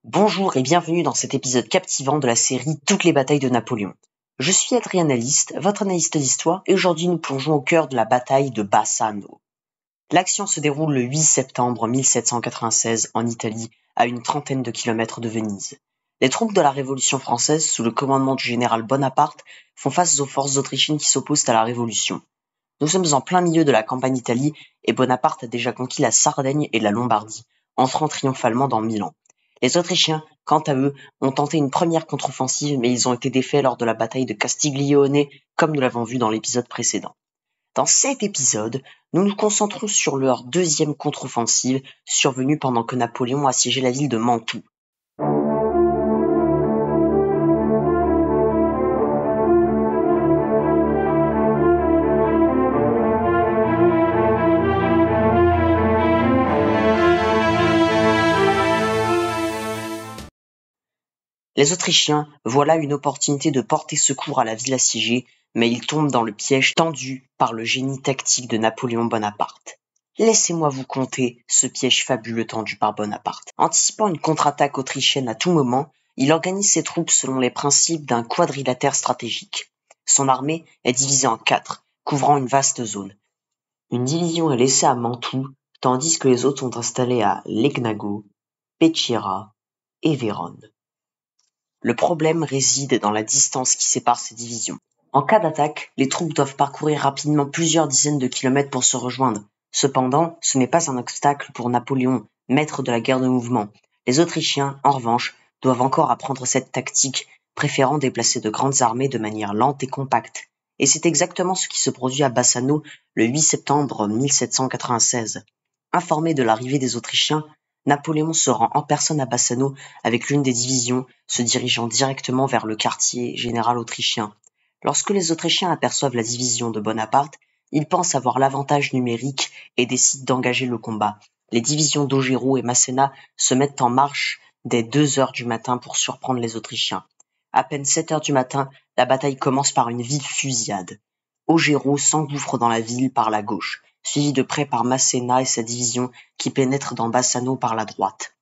Bonjour et bienvenue dans cet épisode captivant de la série Toutes les batailles de Napoléon. Je suis Adrien Analyste, votre analyste d'histoire, et aujourd'hui nous plongeons au cœur de la bataille de Bassano. L'action se déroule le 8 septembre 1796 en Italie, à une trentaine de kilomètres de Venise. Les troupes de la Révolution française, sous le commandement du général Bonaparte, font face aux forces autrichiennes qui s'opposent à la Révolution. Nous sommes en plein milieu de la campagne d'Italie et Bonaparte a déjà conquis la Sardaigne et la Lombardie, entrant triomphalement dans Milan. Les Autrichiens, quant à eux, ont tenté une première contre-offensive, mais ils ont été défaits lors de la bataille de Castiglione, comme nous l'avons vu dans l'épisode précédent. Dans cet épisode, nous nous concentrons sur leur deuxième contre-offensive, survenue pendant que Napoléon assiégeait la ville de Mantoue. Les Autrichiens voient là une opportunité de porter secours à la ville assiégée, mais ils tombent dans le piège tendu par le génie tactique de Napoléon Bonaparte. Laissez-moi vous conter ce piège fabuleux tendu par Bonaparte. Anticipant une contre-attaque autrichienne à tout moment, il organise ses troupes selon les principes d'un quadrilatère stratégique. Son armée est divisée en 4, couvrant une vaste zone. Une division est laissée à Mantoue, tandis que les autres sont installés à Legnago, Peschiera et Vérone. Le problème réside dans la distance qui sépare ces divisions. En cas d'attaque, les troupes doivent parcourir rapidement plusieurs dizaines de kilomètres pour se rejoindre. Cependant, ce n'est pas un obstacle pour Napoléon, maître de la guerre de mouvement. Les Autrichiens, en revanche, doivent encore apprendre cette tactique, préférant déplacer de grandes armées de manière lente et compacte. Et c'est exactement ce qui se produit à Bassano le 8 septembre 1796. Informé de l'arrivée des Autrichiens, Napoléon se rend en personne à Bassano avec l'une des divisions, se dirigeant directement vers le quartier général autrichien. Lorsque les Autrichiens aperçoivent la division de Bonaparte, ils pensent avoir l'avantage numérique et décident d'engager le combat. Les divisions d'Augereau et Masséna se mettent en marche dès 2 heures du matin pour surprendre les Autrichiens. À peine 7 heures du matin, la bataille commence par une vive fusillade. Augereau s'engouffre dans la ville par la gauche, suivi de près par Masséna et sa division qui pénètrent dans Bassano par la droite.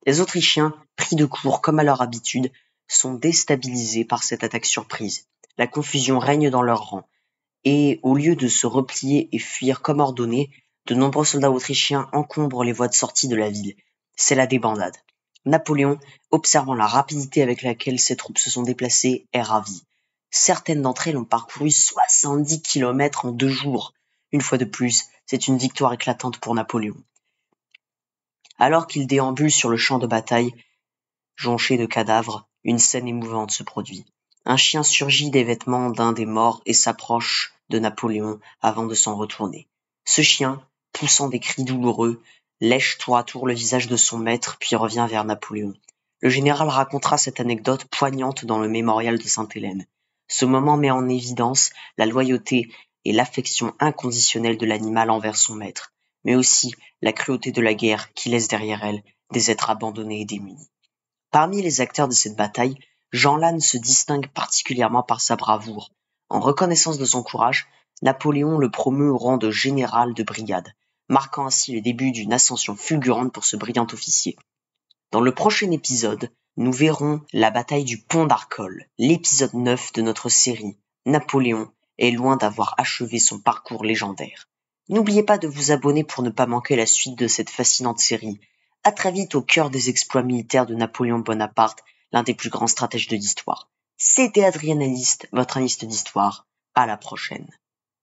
Les Autrichiens, pris de court comme à leur habitude, sont déstabilisés par cette attaque surprise. La confusion règne dans leurs rangs, et au lieu de se replier et fuir comme ordonné, de nombreux soldats autrichiens encombrent les voies de sortie de la ville. C'est la débandade. Napoléon, observant la rapidité avec laquelle ses troupes se sont déplacées, est ravi. Certaines d'entre elles ont parcouru 70 kilomètres en 2 jours. Une fois de plus, c'est une victoire éclatante pour Napoléon. Alors qu'il déambule sur le champ de bataille, jonché de cadavres, une scène émouvante se produit. Un chien surgit des vêtements d'un des morts et s'approche de Napoléon avant de s'en retourner. Ce chien, poussant des cris douloureux, lèche tour à tour le visage de son maître puis revient vers Napoléon. Le général racontera cette anecdote poignante dans le mémorial de Sainte-Hélène. Ce moment met en évidence la loyauté et l'affection inconditionnelle de l'animal envers son maître, mais aussi la cruauté de la guerre qui laisse derrière elle des êtres abandonnés et démunis. Parmi les acteurs de cette bataille, Jean Lannes se distingue particulièrement par sa bravoure. En reconnaissance de son courage, Napoléon le promeut au rang de général de brigade, marquant ainsi le début d'une ascension fulgurante pour ce brillant officier. Dans le prochain épisode, nous verrons la bataille du pont d'Arcole, l'épisode 9 de notre série. Napoléon est loin d'avoir achevé son parcours légendaire. N'oubliez pas de vous abonner pour ne pas manquer la suite de cette fascinante série. À très vite au cœur des exploits militaires de Napoléon Bonaparte, l'un des plus grands stratèges de l'histoire. C'était Adrien Analyste, votre analyste d'histoire. À la prochaine.